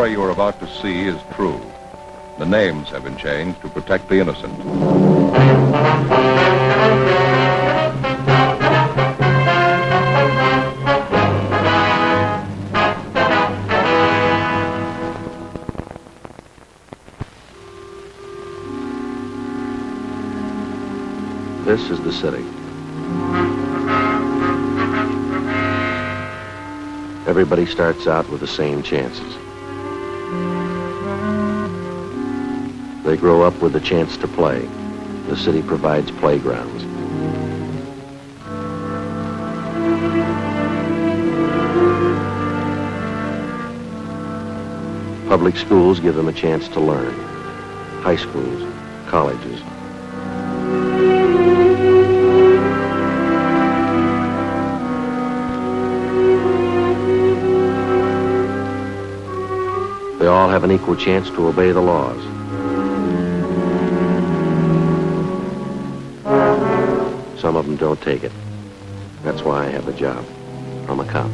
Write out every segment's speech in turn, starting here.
story you are about to see is true. The names have been changed to protect the innocent. This is the city. Everybody starts out with the same chances. They grow up with the chance to play. The city provides playgrounds. Public schools give them a chance to learn. High schools, colleges. They all have an equal chance to obey the laws. Some of them don't take it. That's why I have a job. I'm a cop.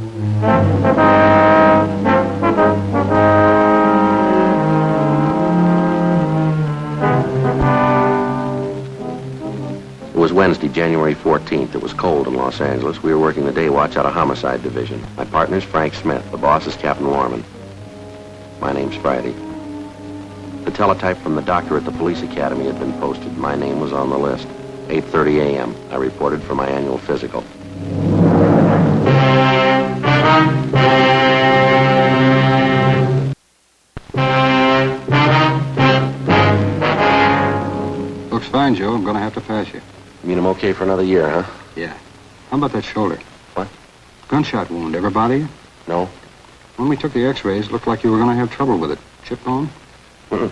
It was Wednesday, January 14th. It was cold in Los Angeles. We were working the day watch out of Homicide Division. My partner's Frank Smith. The boss is Captain Warman. My name's Friday. The teletype from the doctor at the police academy had been posted. My name was on the list. 8:30 a.m. I reported for my annual physical. Looks fine, Joe. I'm going to have to pass you. You mean I'm okay for another year, huh? Yeah. How about that shoulder? What? Gunshot wound. Ever bother you? No. When we took the x-rays, it looked like you were going to have trouble with it. Chip bone? Mm-mm.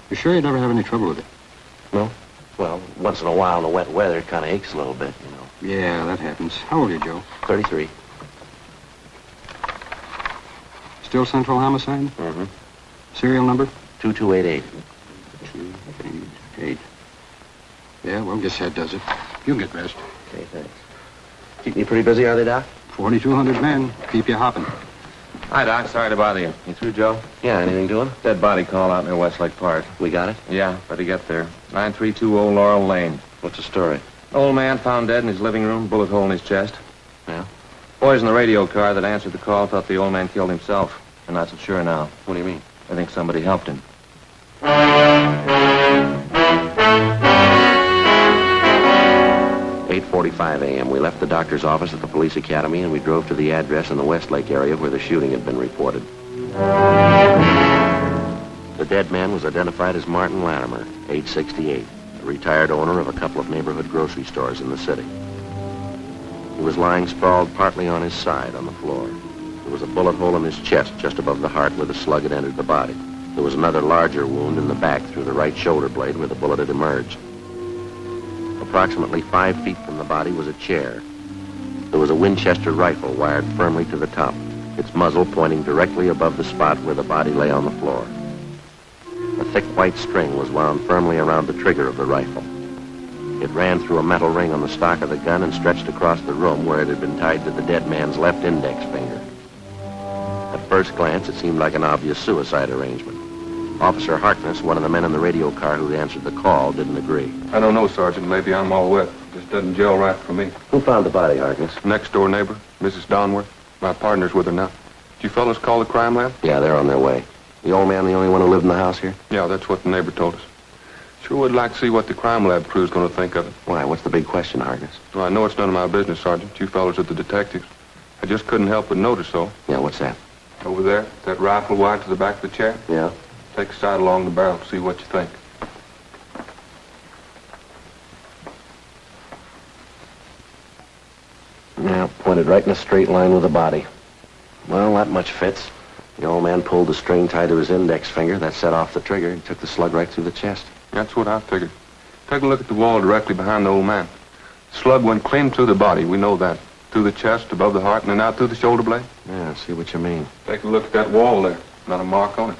You sure you'd never have any trouble with it? No? Well, once in a while in the wet weather, it kind of aches a little bit, you know. Yeah, that happens. How old are you, Joe? 33. Still Central Homicide? Mm-hmm. Serial number? 2288. 288. Yeah, well, guess that does it. You get dressed. Okay, thanks. Keeping you pretty busy, are they, Doc? 4,200 men. Keep you hopping. Hi, Doc. Sorry to bother you. You through, Joe? Yeah, anything doing? Dead body call out near Westlake Park. We got it? Yeah, better get there. 9320 Laurel Lane. What's the story? Old man found dead in his living room, bullet hole in his chest. Yeah? Boys in the radio car that answered the call thought the old man killed himself. They're not so sure now. What do you mean? I think somebody helped him. 8:45 a.m. We left the doctor's office at the police academy and we drove to the address in the Westlake area where the shooting had been reported. The dead man was identified as Martin Latimer, age 68, a retired owner of a couple of neighborhood grocery stores in the city. He was lying sprawled partly on his side on the floor. There was a bullet hole in his chest just above the heart where the slug had entered the body. There was another larger wound in the back through the right shoulder blade where the bullet had emerged. Approximately 5 feet from the body was a chair. There was a Winchester rifle wired firmly to the top, its muzzle pointing directly above the spot where the body lay on the floor. A thick white string was wound firmly around the trigger of the rifle. It ran through a metal ring on the stock of the gun and stretched across the room where it had been tied to the dead man's left index finger. At first glance, it seemed like an obvious suicide arrangement. Officer Harkness, one of the men in the radio car who answered the call, didn't agree. I don't know, Sergeant. Maybe I'm all wet. Just doesn't gel right for me. Who found the body, Harkness? Next door neighbor, Mrs. Donworth. My partner's with her now. Did you fellas call the crime lab? Yeah, they're on their way. The old man the only one who lived in the house here? Yeah, that's what the neighbor told us. Sure would like to see what the crime lab crew's going to think of it. Why? What's the big question, Harkness? Well, I know it's none of my business, Sergeant. You fellas are the detectives. I just couldn't help but notice, though. Yeah, what's that? Over there, that rifle wired to the back of the chair. Yeah? Take a sight along the barrel, see what you think. Yeah, pointed right in a straight line with the body. Well, that much fits. The old man pulled the string tied to his index finger. That set off the trigger and took the slug right through the chest. That's what I figured. Take a look at the wall directly behind the old man. The slug went clean through the body, we know that. Through the chest, above the heart, and then out through the shoulder blade. Yeah, I see what you mean. Take a look at that wall there. Not a mark on it.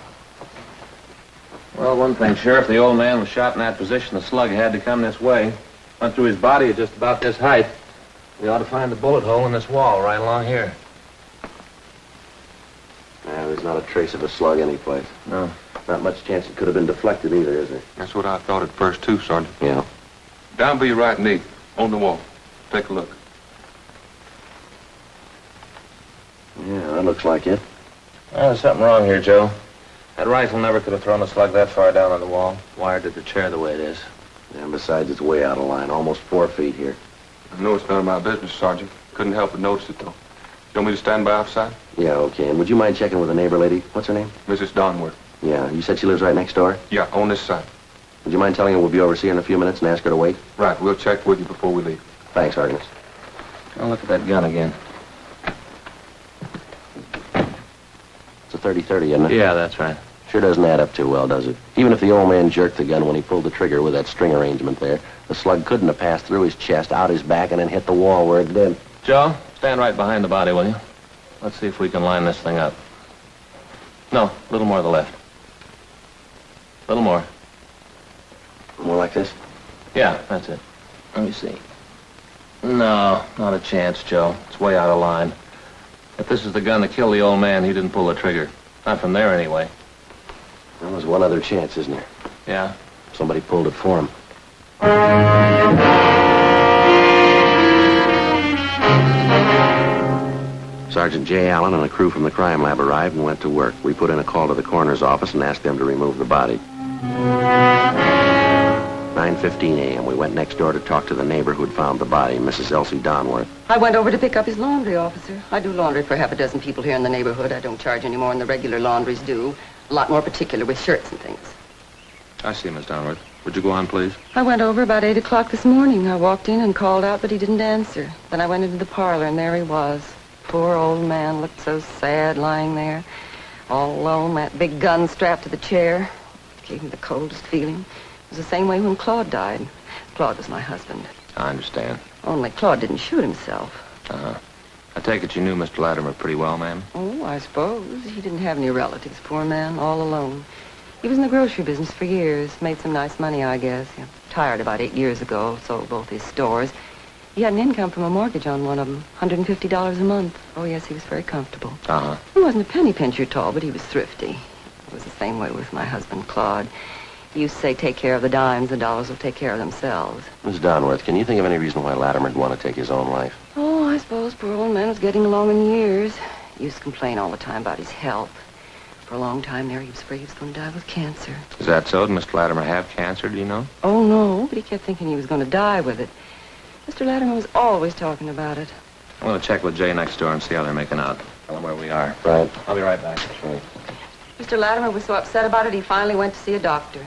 Well, one thing, Sheriff, the old man was shot in that position. The slug had to come this way. Went through his body at just about this height. We ought to find the bullet hole in this wall right along here. Yeah, there's not a trace of a slug anyplace. No. Not much chance it could have been deflected either, is there? That's what I thought at first, too, Sergeant. Yeah. Down by your right knee, on the wall. Take a look. Yeah, that looks like it. Well, there's something wrong here, Joe. That rifle never could have thrown a slug that far down on the wall. Wired to the chair the way it is. And besides, it's way out of line, almost 4 feet here. I know it's none of my business, Sergeant. Couldn't help but notice it, though. You want me to stand by outside? Yeah, okay. And would you mind checking with the neighbor lady? What's her name? Mrs. Donworth. Yeah, you said she lives right next door? Yeah, on this side. Would you mind telling her we'll be over to see her in a few minutes and ask her to wait? Right, we'll check with you before we leave. Thanks, Harkness. Oh, look at that gun again. It's a 30-30, isn't it? Yeah, that's right. Sure doesn't add up too well, does it? Even if the old man jerked the gun when he pulled the trigger with that string arrangement there, the slug couldn't have passed through his chest, out his back, and then hit the wall where it did. Joe, stand right behind the body, will you? Let's see if we can line this thing up. No, a little more to the left. A little more. More like this? Yeah, that's it. Let me see. No, not a chance, Joe. It's way out of line. If this is the gun that killed the old man, he didn't pull the trigger. Not from there, anyway. Well, there's one other chance, isn't there? Yeah? Somebody pulled it for him. Sergeant J. Allen and a crew from the crime lab arrived and went to work. We put in a call to the coroner's office and asked them to remove the body. 9:15 a.m. We went next door to talk to the neighbor who had found the body, Mrs. Elsie Donworth. I went over to pick up his laundry, officer. I do laundry for half a dozen people here in the neighborhood. I don't charge any more than the regular laundries do. A lot more particular with shirts and things. I see, Miss Donworth. Would you go on, please? I went over about 8 o'clock this morning. I walked in and called out, but he didn't answer. Then I went into the parlor, and there he was. Poor old man, looked so sad lying there, all alone, that big gun strapped to the chair. Gave me the coldest feeling. It was the same way when Claude died. Claude was my husband. I understand. Only Claude didn't shoot himself. Uh-huh. I take it you knew Mr. Latimer pretty well, ma'am? Oh, I suppose. He didn't have any relatives, poor man, all alone. He was in the grocery business for years. Made some nice money, I guess. He retired about 8 years ago, sold both his stores. He had an income from a mortgage on one of them, $150 a month. Oh, yes, he was very comfortable. Uh-huh. He wasn't a penny pincher at all, but he was thrifty. It was the same way with my husband, Claude. He used to say, take care of the dimes, the dollars will take care of themselves. Miss Donworth, can you think of any reason why Latimer'd want to take his own life? Oh, I suppose poor old man was getting along in years. He used to complain all the time about his health. For a long time there, he was afraid he was going to die with cancer. Is that so? Did Mr. Latimer have cancer, do you know? Oh, no, but he kept thinking he was going to die with it. Mr. Latimer was always talking about it. I'm going to check with Jay next door and see how they're making out. Tell them where we are. Right. I'll be right back. Right. Mr. Latimer was so upset about it, he finally went to see a doctor.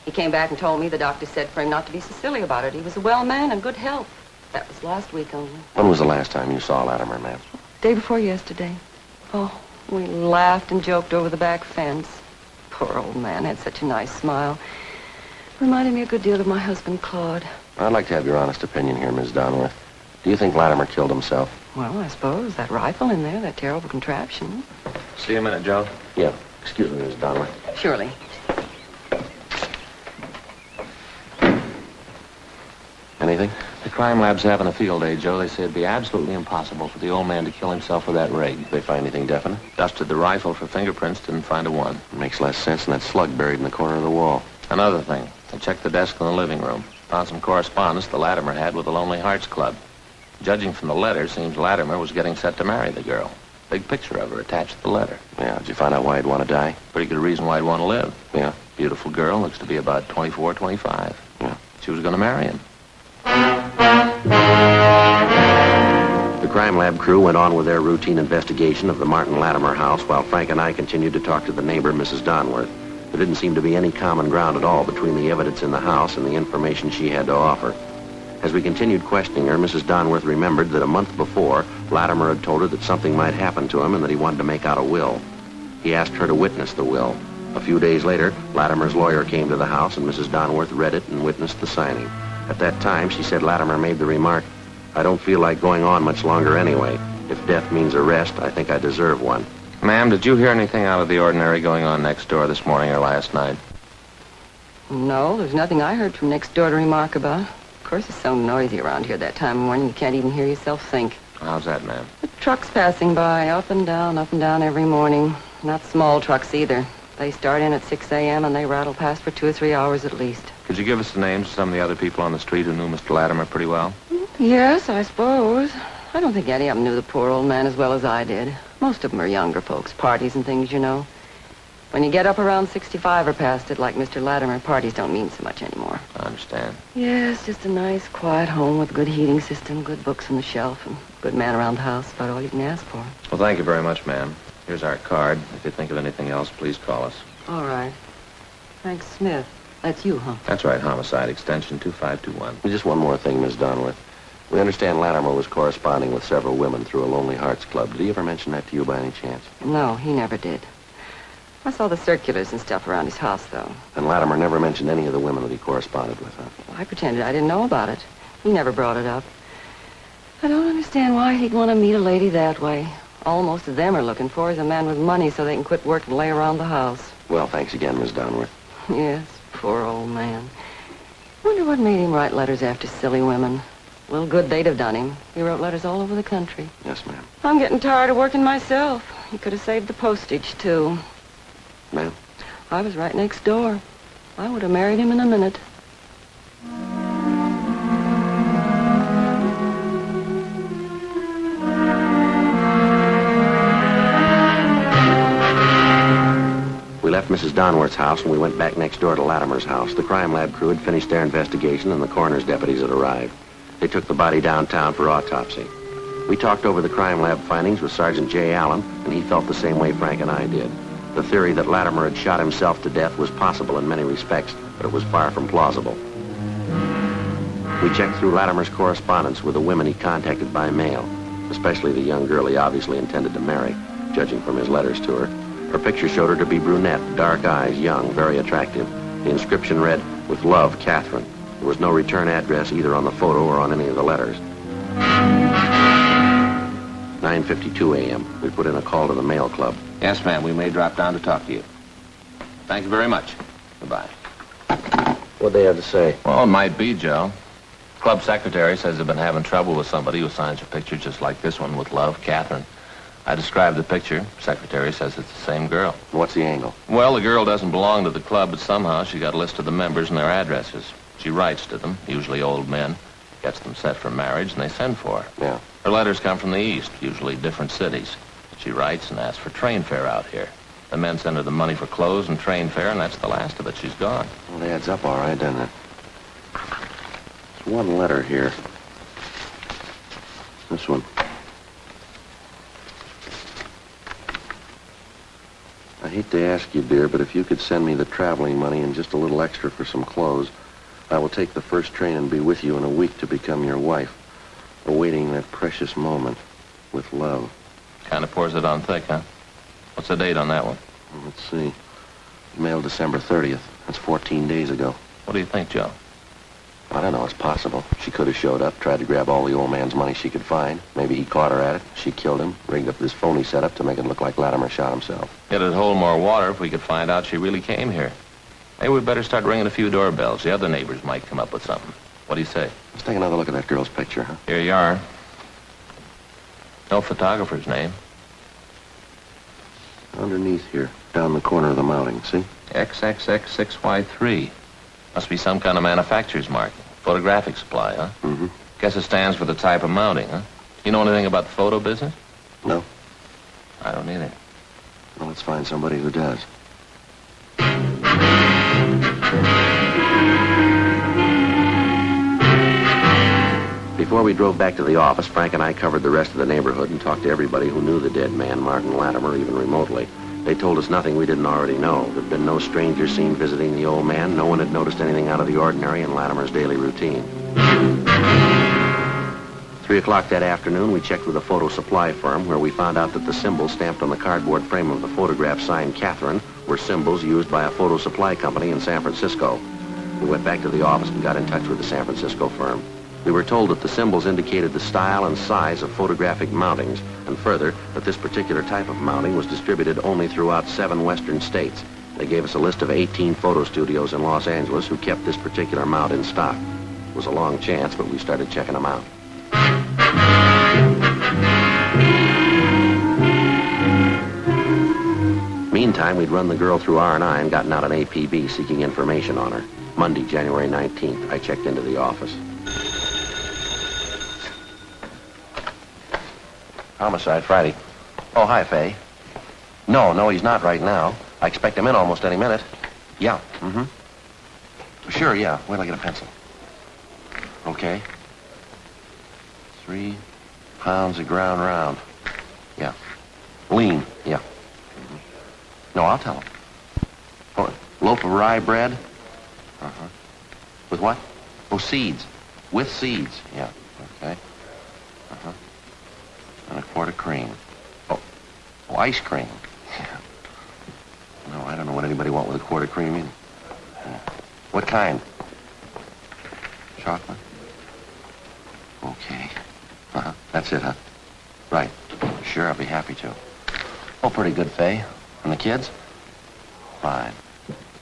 He came back and told me the doctor said for him not to be so silly about it. He was a well man and good health. That was last week only. When was the last time you saw Latimer, ma'am? Day before yesterday. Oh, we laughed and joked over the back fence. Poor old man had such a nice smile. Reminded me a good deal of my husband, Claude. I'd like to have your honest opinion here, Miss Donworth. Do you think Latimer killed himself? Well, I suppose that rifle in there, that terrible contraption. See you in a minute, Joe. Yeah. Excuse me, Miss Donworth. Surely. Anything? The crime lab's having a field day, Joe. They say it'd be absolutely impossible for the old man to kill himself with that rig. Did they find anything definite? Dusted the rifle for fingerprints, didn't find a one. It makes less sense than that slug buried in the corner of the wall. Another thing, they checked the desk in the living room. Found some correspondence the Latimer had with the Lonely Hearts Club. Judging from the letter, seems Latimer was getting set to marry the girl. Big picture of her attached to the letter. Yeah, did you find out why he'd want to die? Pretty good reason why he'd want to live. Yeah. Beautiful girl, looks to be about 24, 25. Yeah. She was going to marry him. The crime lab crew went on with their routine investigation of the Martin Latimer house while Frank and I continued to talk to the neighbor, Mrs. Donworth. There didn't seem to be any common ground at all between the evidence in the house and the information she had to offer. As we continued questioning her, Mrs. Donworth remembered that a month before, Latimer had told her that something might happen to him and that he wanted to make out a will. He asked her to witness the will. A few days later, Latimer's lawyer came to the house and Mrs. Donworth read it and witnessed the signing. At that time, she said Latimer made the remark, "I don't feel like going on much longer anyway. If death means arrest, I think I deserve one." Ma'am, did you hear anything out of the ordinary going on next door this morning or last night? No, there's nothing I heard from next door to remark about. Of course, it's so noisy around here that time of morning you can't even hear yourself think. How's that, ma'am? The trucks passing by, up and down every morning. Not small trucks either. They start in at 6 a.m. and they rattle past for 2 or 3 hours at least. Could you give us the names of some of the other people on the street who knew Mr. Latimer pretty well? Yes, I suppose. I don't think any of them knew the poor old man as well as I did. Most of them are younger folks, parties and things, you know. When you get up around 65 or past it, like Mr. Latimer, parties don't mean so much anymore. I understand. Yes, just a nice, quiet home with a good heating system, good books on the shelf, and a good man around the house. About all you can ask for. Well, thank you very much, ma'am. Here's our card. If you think of anything else, please call us. All right. Frank Smith. That's you, huh? That's right, homicide, extension 2521. Just one more thing, Miss Donworth. We understand Latimer was corresponding with several women through a Lonely Hearts Club. Did he ever mention that to you by any chance? No, he never did. I saw the circulars and stuff around his house, though. And Latimer never mentioned any of the women that he corresponded with, huh? Well, I pretended I didn't know about it. He never brought it up. I don't understand why he'd want to meet a lady that way. All most of them are looking for is a man with money so they can quit work and lay around the house. Well, thanks again, Miss Donworth. Yes, poor old man. Wonder what made him write letters after silly women. A little good they'd have done him. He wrote letters all over the country. Yes, ma'am. I'm getting tired of working myself. He could have saved the postage, too. Ma'am? I was right next door. I would have married him in a minute. We left Mrs. Donworth's house and we went back next door to Latimer's house. The crime lab crew had finished their investigation and the coroner's deputies had arrived. They took the body downtown for autopsy. We talked over the crime lab findings with Sergeant J. Allen, and he felt the same way Frank and I did. The theory that Latimer had shot himself to death was possible in many respects, but it was far from plausible. We checked through Latimer's correspondence with the women he contacted by mail, especially the young girl he obviously intended to marry, judging from his letters to her. Her picture showed her to be brunette, dark eyes, young, very attractive. The inscription read, "With love, Catherine." There was no return address either on the photo or on any of the letters. 9:52 a.m. We put in a call to the mail club. Yes, ma'am. We may drop down to talk to you. Thank you very much. Goodbye. What'd they have to say? Well, it might be, Joe. Club secretary says they've been having trouble with somebody who signs a picture just like this one, with love, Catherine. I described the picture. Secretary says it's the same girl. What's the angle? Well, the girl doesn't belong to the club, but somehow she got a list of the members and their addresses. She writes to them, usually old men, gets them set for marriage, and they send for her. Yeah. Her letters come from the east, usually different cities. She writes and asks for train fare out here. The men send her the money for clothes and train fare, and that's the last of it. She's gone. Well, it adds up all right, doesn't it? There's one letter here. This one. I hate to ask you, dear, but if you could send me the traveling money and just a little extra for some clothes, I will take the first train and be with you in a week to become your wife, awaiting that precious moment with love. Kind of pours it on thick, huh? What's the date on that one? Let's see. Mailed December 30th. That's 14 days ago. What do you think, Joe? I don't know. It's possible. She could have showed up, tried to grab all the old man's money she could find. Maybe he caught her at it. She killed him, rigged up this phony setup to make it look like Latimer shot himself. It'd hold more water if we could find out she really came here. Maybe we'd better start ringing a few doorbells. The other neighbors might come up with something. What do you say? Let's take another look at that girl's picture, huh? Here you are. No photographer's name. Underneath here, down the corner of the mounting, see? XXX6Y3. Must be some kind of manufacturer's mark. Photographic supply, huh? Mm-hmm. Guess it stands for the type of mounting, huh? You know anything about the photo business? No. I don't either. Well, let's find somebody who does. Before we drove back to the office, Frank and I covered the rest of the neighborhood and talked to everybody who knew the dead man, Martin Latimer, even remotely. They told us nothing we didn't already know. There'd been no stranger seen visiting the old man. No one had noticed anything out of the ordinary in Latimer's daily routine. 3 o'clock that afternoon, we checked with a photo supply firm where we found out that the symbols stamped on the cardboard frame of the photograph signed Catherine were symbols used by a photo supply company in San Francisco. We went back to the office and got in touch with the San Francisco firm. We were told that the symbols indicated the style and size of photographic mountings, and further, that this particular type of mounting was distributed only throughout 7 western states. They gave us a list of 18 photo studios in Los Angeles who kept this particular mount in stock. It was a long chance, but we started checking them out. meantime, we'd run the girl through R&I and gotten out an APB seeking information on her. Monday, January 19th, I checked into the office. Homicide, Friday. Oh, hi, Fay. No, he's not right now. I expect him in almost any minute. Yeah, Sure, yeah. Wait till I get a pencil. Okay. 3 pounds of ground round. Yeah. Lean, yeah. No, I'll tell him. Oh, loaf of rye bread? With what? Oh, seeds. With seeds, yeah. Okay. And a quart of cream. Oh, ice cream. Yeah. No, I don't know what anybody want with a quart of cream either. Yeah. What kind? Chocolate? Okay. That's it, huh? Right. Sure, I'll be happy to. Oh, pretty good, Fay. And the kids? Fine.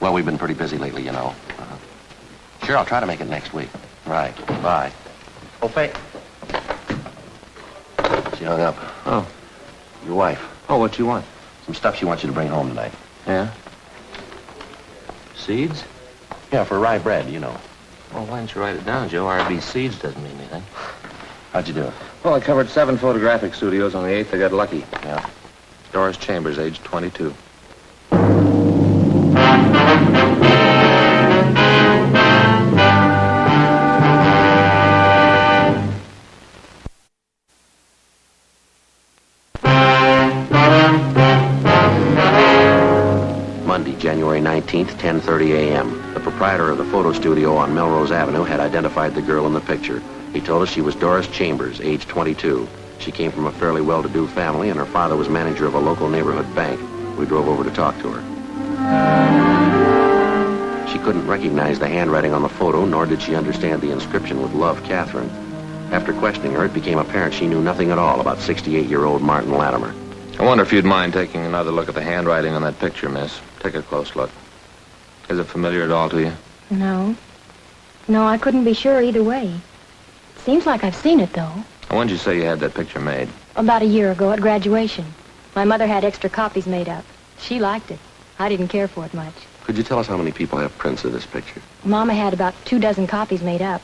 Well, we've been pretty busy lately, you know. Sure, I'll try to make it next week. Right. Bye. Oh, Fay. She hung up. Oh. Your wife. Oh, what you want? Some stuff she wants you to bring home tonight. Yeah? Seeds? Yeah, for rye bread, you know. Well, why didn't you write it down, Joe? RB Seeds doesn't mean anything. How'd you do it? Well, I covered 7 photographic studios. On the 8th, I got lucky. Yeah. Doris Chambers, age 22. Monday, January 19th, 10:30 a.m. The proprietor of the photo studio on Melrose Avenue had identified the girl in the picture. He told us she was Doris Chambers, age 22. She came from a fairly well-to-do family, and her father was manager of a local neighborhood bank. We drove over to talk to her. She couldn't recognize the handwriting on the photo, nor did she understand the inscription with Love, Catherine. After questioning her, it became apparent she knew nothing at all about 68-year-old Martin Latimer. I wonder if you'd mind taking another look at the handwriting on that picture, miss. Take a close look. Is it familiar at all to you? No. No, I couldn't be sure either way. Seems like I've seen it, though. When did you say you had that picture made? About a year ago at graduation. My mother had extra copies made up. She liked it. I didn't care for it much. Could you tell us how many people have prints of this picture? Mama had about 24 copies made up.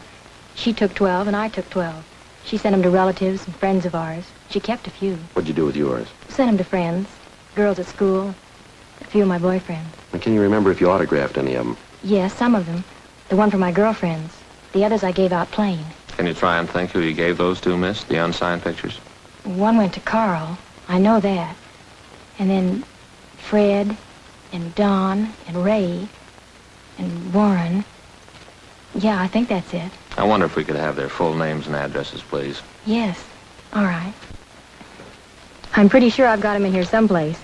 She took 12 and I took 12. She sent them to relatives and friends of ours. She kept a few. What'd you do with yours? Sent them to friends, girls at school, a few of my boyfriends. And can you remember if you autographed any of them? Yes, some of them. The one for my girlfriends. The others I gave out plain. Can you try and think who you gave those to, miss? The unsigned pictures? One went to Carl. I know that. And then Fred and Don and Ray and Warren. Yeah, I think that's it. I wonder if we could have their full names and addresses, please. Yes. All right. I'm pretty sure I've got them in here someplace.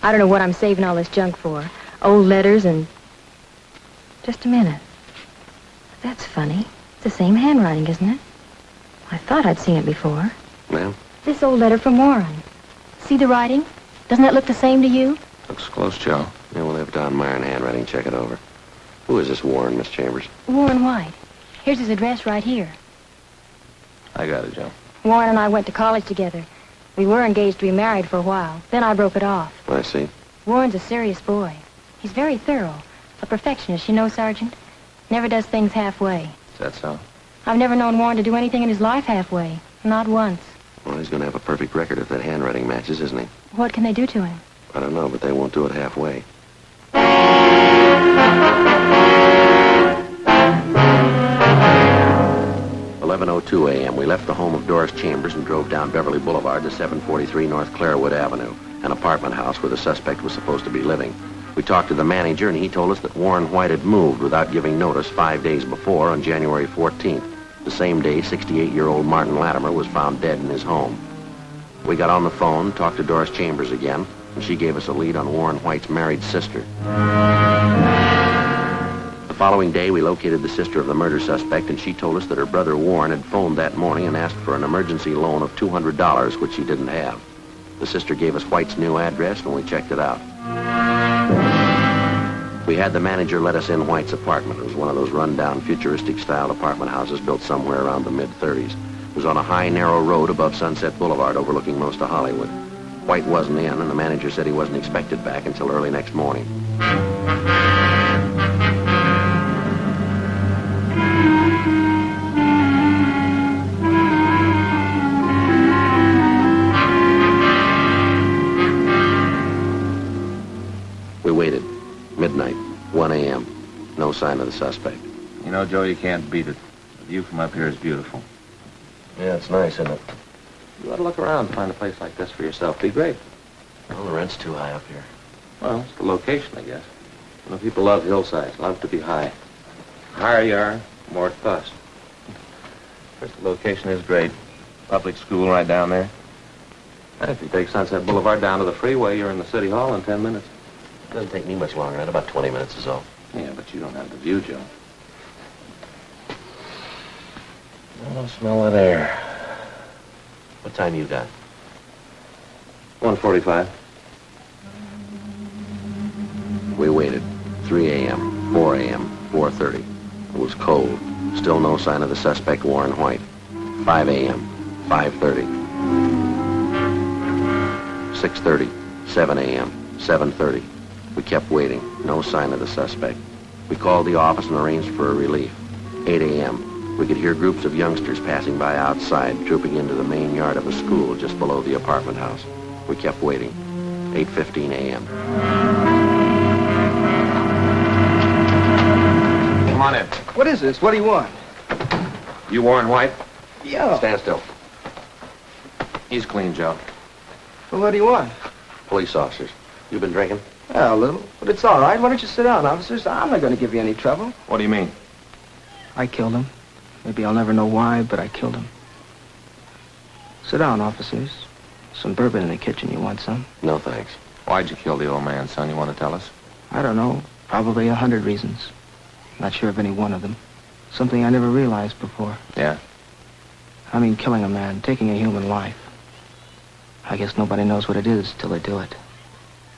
I don't know what I'm saving all this junk for. Old letters and... Just a minute. That's funny. It's the same handwriting, isn't it? I thought I'd seen it before. Ma'am? This old letter from Warren. See the writing? Doesn't that look the same to you? Looks close, Joe. Yeah, we'll have Don Meyer in handwriting check it over. Who is this Warren, Miss Chambers? Warren White. Here's his address right here. I got it, Joe. Warren and I went to college together. We were engaged to be married for a while. Then I broke it off. I see. Warren's a serious boy. He's very thorough. A perfectionist, you know, Sergeant. Never does things halfway. Is that so? I've never known Warren to do anything in his life halfway. Not once. Well, he's going to have a perfect record if that handwriting matches, isn't he? What can they do to him? I don't know, but they won't do it halfway. "11:02 a.m. We left the home of Doris Chambers and drove down Beverly Boulevard to 743 North Clarewood Avenue, an apartment house where the suspect was supposed to be living. We talked to the manager, and he told us that Warren White had moved without giving notice 5 days before on January 14th. The same day, 68-year-old Martin Latimer was found dead in his home. We got on the phone, talked to Doris Chambers again, and she gave us a lead on Warren White's married sister. The following day, we located the sister of the murder suspect, and she told us that her brother Warren had phoned that morning and asked for an emergency loan of $200, which he didn't have. The sister gave us White's new address, and we checked it out. We had the manager let us in White's apartment. It was one of those run-down, futuristic-style apartment houses built somewhere around the mid-30s. It was on a high, narrow road above Sunset Boulevard overlooking most of Hollywood. White wasn't in, and the manager said he wasn't expected back until early next morning. We waited. Midnight, 1 a.m. No sign of the suspect. You know, Joe, you can't beat it. The view from up here is beautiful. Yeah, it's nice, isn't it? You ought to look around and find a place like this for yourself. Be great. Well, the rent's too high up here. Well, it's the location, I guess. You know, people love hillsides, love to be high. The higher you are, the more it costs. First, the location is great. Public school right down there. And if you take Sunset Boulevard down to the freeway, you're in the city hall in 10 minutes. It doesn't take me much longer. In about 20 minutes is all. Yeah, but you don't have the view, Joe. Oh, smell that air. What time you got? 1:45. We waited. 3 a.m., 4 a.m., 4:30. It was cold. Still no sign of the suspect, Warren White. 5 a.m., 5:30. 6:30, 7 a.m., 7:30. We kept waiting. No sign of the suspect. We called the office and arranged for a relief. 8 a.m. We could hear groups of youngsters passing by outside, trooping into the main yard of a school just below the apartment house. We kept waiting. 8:15 a.m. Come on in. What is this? What do you want? You Warren White? Yeah. Stand still. He's clean, Joe. Well, what do you want? Police officers. You been drinking? Yeah, a little. But it's all right. Why don't you sit down, officers? I'm not going to give you any trouble. What do you mean? I killed him. Maybe I'll never know why, but I killed him. Sit down, officers. Some bourbon in the kitchen. You want some? No, thanks. Why'd you kill the old man, son? You want to tell us? I don't know. Probably 100 reasons. Not sure of any one of them. Something I never realized before. Yeah? I mean, killing a man, taking a human life. I guess nobody knows what it is till they do it.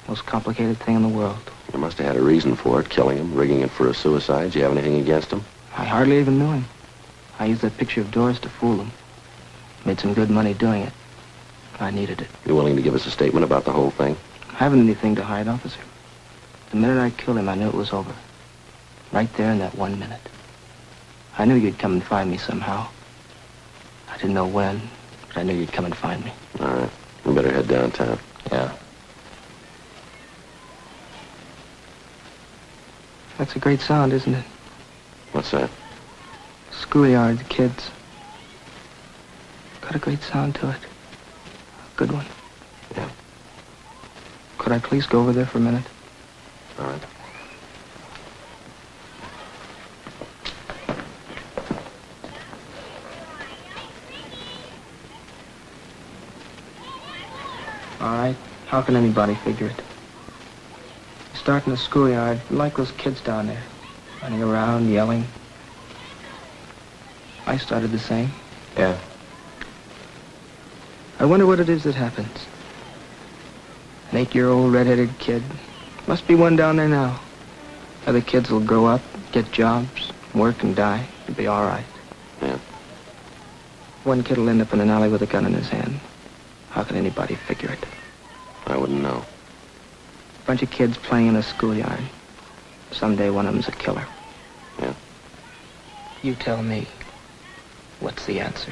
Most complicated thing in the world. You must have had a reason for it, killing him, rigging it for a suicide. Do you have anything against him? I hardly even knew him. I used that picture of Doris to fool him. Made some good money doing it. I needed it. You willing to give us a statement about the whole thing? I haven't anything to hide, officer. The minute I killed him, I knew it was over. Right there in that 1 minute. I knew you'd come and find me somehow. I didn't know when, but I knew you'd come and find me. All right. We better head downtown. Yeah. That's a great sound, isn't it? What's that? Schoolyard, the kids. Got a great sound to it. A good one. Yeah. Could I please go over there for a minute? All right. All right. How can anybody figure it? You start in the schoolyard, like those kids down there, running around, yelling. I started the same. Yeah. I wonder what it is that happens. An 8-year-old red-headed kid. Must be one down there now. Other kids will grow up, get jobs, work and die. It'll be all right. Yeah. One kid will end up in an alley with a gun in his hand. How can anybody figure it? I wouldn't know. A bunch of kids playing in a schoolyard. Someday one of them's a killer. Yeah. You tell me. What's the answer?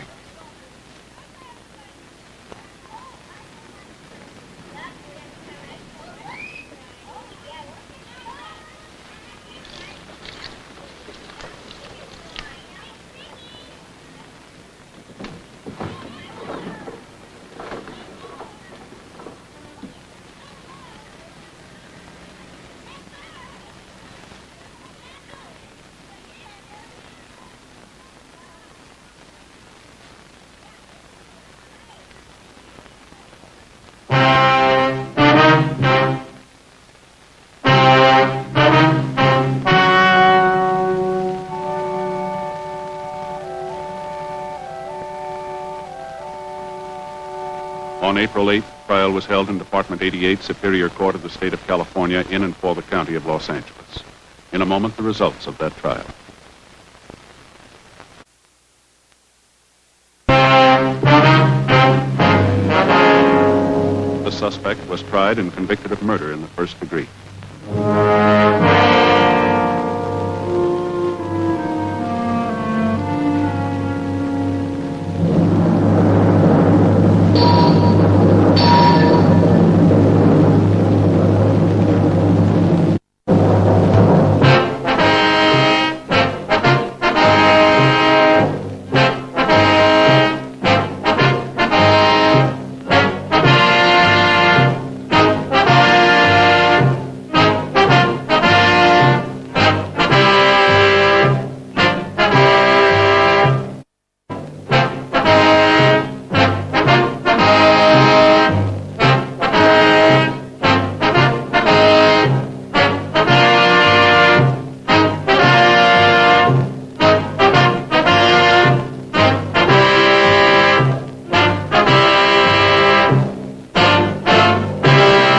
On April 8th, trial was held in Department 88, Superior Court of the State of California, in and for the County of Los Angeles. In a moment, the results of that trial. The suspect was tried and convicted of murder in the first degree.